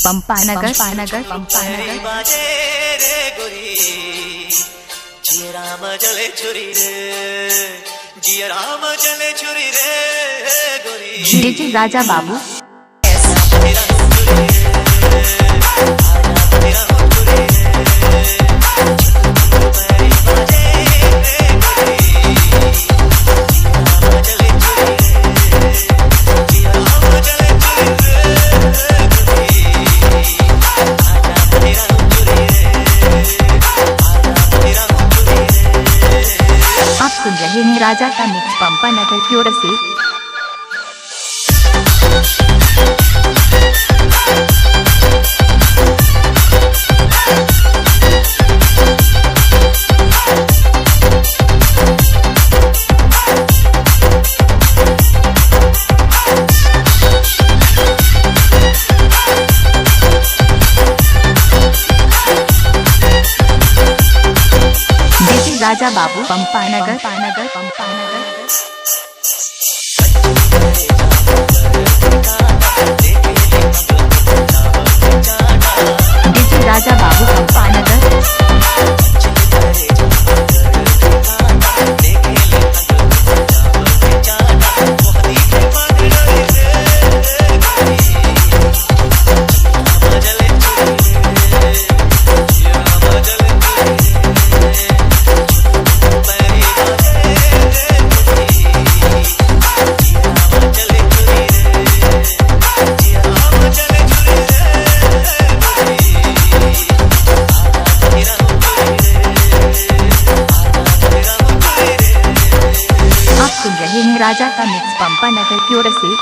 पंपानगर जिया राम जले छुरी रे गोरी डीजे राजा बाबू सुन रहे हैं राजा का मिक्स पंपानगर की ओर से। राजा बाबू पंपानगर डीजे राजा बाबू पंपानगर राजा का मिक्स पंपानगर की ओर से।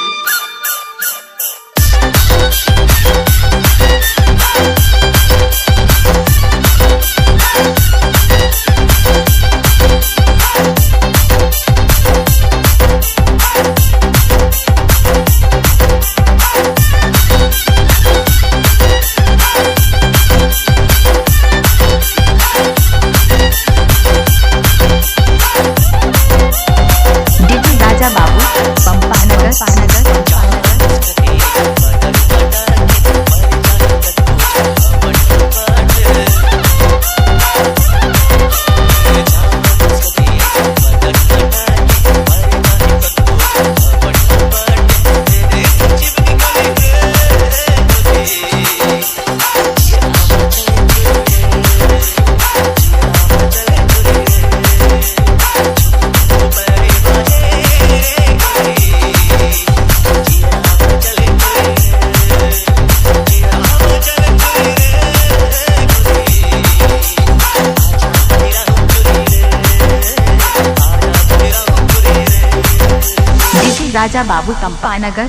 राजा बाबू पंपानगर राजा बाबू पंपानगर।